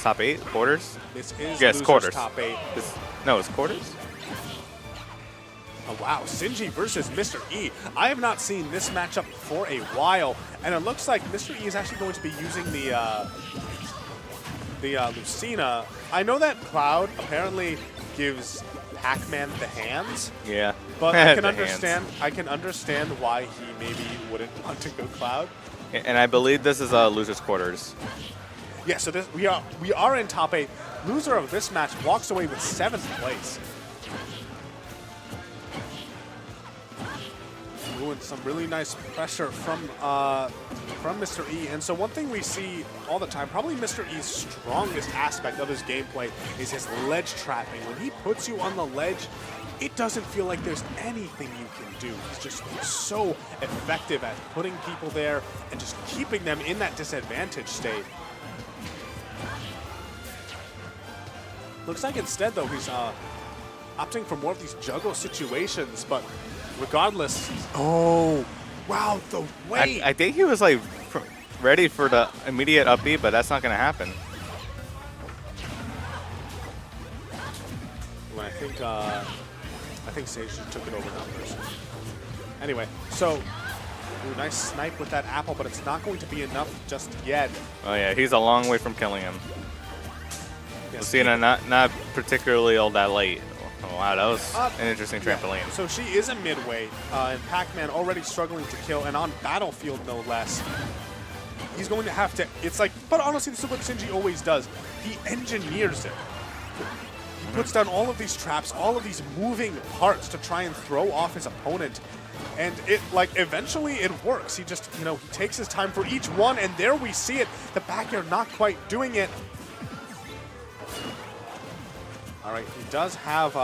top 8? Quarters? This is Yes, losers quarters. top 8. No, it's quarters? Oh, wow, Sinji versus Mr.E. I have not seen this matchup for a while, and it looks like Mr.E is actually going to be using the Lucina. I know that Cloud apparently gives Pac-Man the hands. Yeah. But I can The understand. hands. I can understand why he maybe wouldn't want to go Cloud. And I believe this is losers quarters. Yeah. So this we are in top 8. Loser of this match walks away with 7th place. Ooh, and some really nice pressure from Mr.E. And so one thing we see all the time, probably Mr.E's strongest aspect of his gameplay is his ledge trapping. When he puts you on the ledge, it doesn't feel like there's anything you can do. He's just so effective at putting people there and just keeping them in that disadvantage state. Looks like instead, though, he's opting for more of these juggle situations, but regardless, oh, wow, the way. I think he was like ready for the immediate up B, but that's not going to happen. Well, I think Sage took it over now first. Anyway, so ooh, nice snipe with that apple, but it's not going to be enough just yet. Oh yeah, he's a long way from killing him. Yes, Lucina not particularly all that late. Oh, wow, that was an interesting trampoline. So she is a midway, and Pac-Man already struggling to kill, and on Battlefield no less. He's going to have to, it's like, but honestly, this is what Sinji always does. He engineers it. He puts down all of these traps, all of these moving parts to try and throw off his opponent. And it, like, eventually it works. He just, you know, he takes his time for each one, and there we see it. The back air not quite doing it. All right, he does have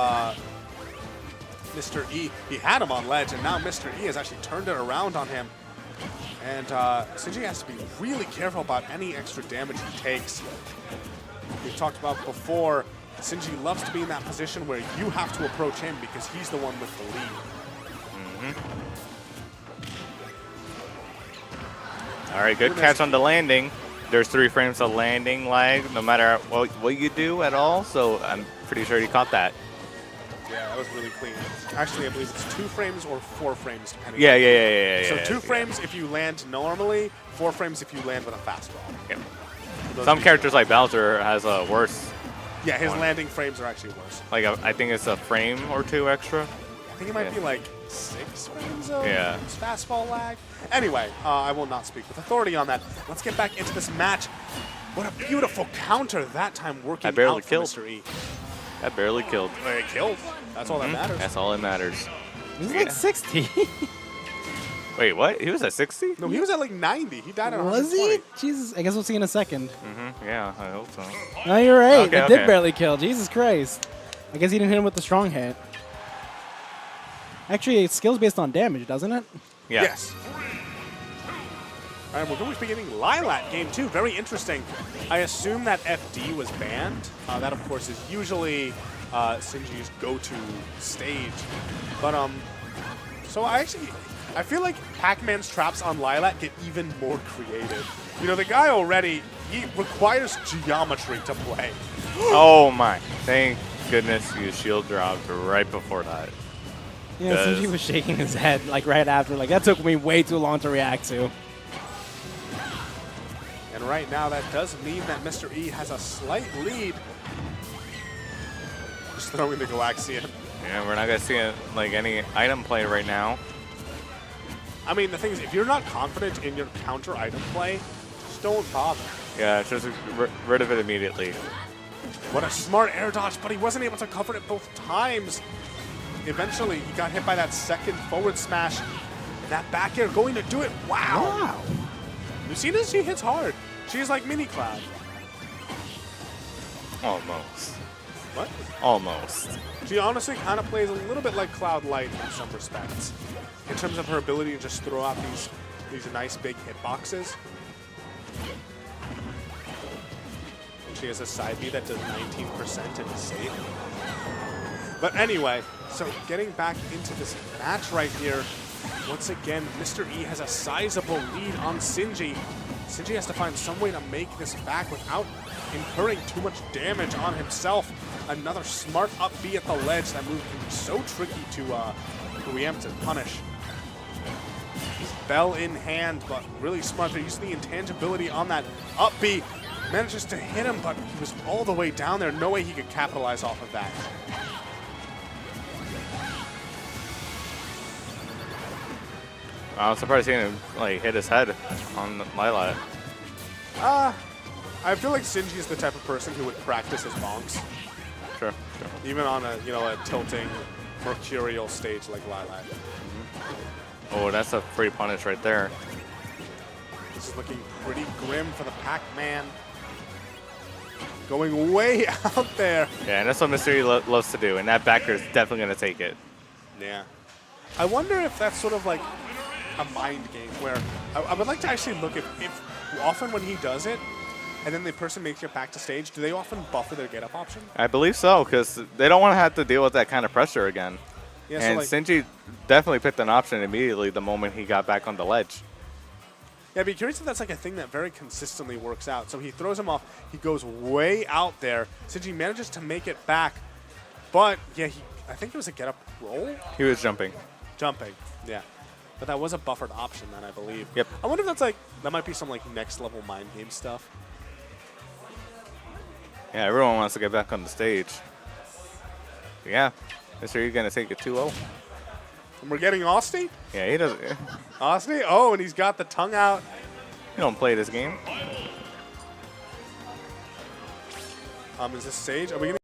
Mr.E. He had him on ledge, and now Mr.E has actually turned it around on him. And Sinji has to be really careful about any extra damage he takes. We've talked about before, Sinji loves to be in that position where you have to approach him because he's the one with the lead. All right, good catch on the landing. There's 3 frames of landing lag, no matter what you do at all, so I'm pretty sure he caught that. Yeah, that was really clean. Actually, I believe it's 2 frames or 4 frames, depending. Yeah. So 2 frames if you land normally, 4 frames if you land with a fastball. Yeah. Some characters like Bowser has a worse. Yeah, his landing frames are actually worse. Like I think it's a frame or 2 extra. I think it might be like 6 frames of fastball lag. Anyway, I will not speak with authority on that. Let's get back into this match. What a beautiful counter that time working I barely out for killed. Mr.E. That barely killed. It killed. That's all that matters. That's all that matters. He's like 60. Wait, what? He was at 60? No, he was at like 90. He died at Was 120. he? Jesus, I guess we'll see in a second. Yeah, I hope so. No, you're right. Okay, It did barely kill. Jesus Christ. I guess he didn't hit him with the strong hit. Actually, it skills based on damage, doesn't it? Yeah. Yes. All right, we're going to be getting Lilac game 2. Very interesting. I assume that FD was banned. That, of course, is usually Sinji's go-to stage. But, so I feel like Pac-Man's traps on Lilac get even more creative. You know, the guy already, he requires geometry to play. Oh my. Thank goodness you shield dropped right before that. Yeah, Sinji was shaking his head like right after. Like, that took me way too long to react to. And right now, that does mean that Mr.E has a slight lead. Just throwing the Galaxian. Yeah, we're not going to see like any item play right now. I mean, the thing is, if you're not confident in your counter item play, just don't bother. Yeah, just rid of it immediately. What a smart air dodge, but he wasn't able to cover it both times. Eventually, he got hit by that second forward smash. And that back air going to do it. Wow. Lucina, she hits hard. She's like Mini Cloud. Almost. What? Almost. She honestly kind of plays a little bit like Cloud Light in some respects. In terms of her ability to just throw out these nice big hitboxes. And she has a side B that does 19% and is safe. But anyway, so getting back into this match right here, once again, Mr.E has a sizable lead on Sinji. Sinji has to find some way to make this back without incurring too much damage on himself. Another smart up B at the ledge. That move can be so tricky to preempt and punish. Bell in hand, but really smart. They're using the intangibility on that up B. Manages to hit him, but he was all the way down there. No way he could capitalize off of that. I'm surprised he didn't like hit his head on Lilat. I feel like Sinji is the type of person who would practice his bonks, Sure. even on a a tilting, mercurial stage like Lilat. Oh, that's a free punish right there. This is looking pretty grim for the Pac-Man. Going way out there. Yeah, and that's what Mr.E loves to do, and that backer is definitely going to take it. Yeah. I wonder if that's sort of like a mind game where I would like to actually look at if often when he does it, and then the person makes it back to stage, do they often buffer their get-up option? I believe so, because they don't want to have to deal with that kind of pressure again. Yeah, and so like, Sinji definitely picked an option immediately the moment he got back on the ledge. yeah, I'd be curious if that's like a thing that very consistently works out. So he throws him off, he goes way out there. Sinji manages to make it back, but yeah, I think it was a get-up roll? He was jumping. Jumping, yeah. But that was a buffered option then, I believe. Yep. I wonder if that's like, that might be some like next level mind game stuff. Yeah, everyone wants to get back on the stage. Yeah, Mr.E going to take it 2-0. And we're getting Austin? Yeah, he doesn't. Austin? Oh, and he's got the tongue out. He don't play this game. Is this Sage? Are we gonna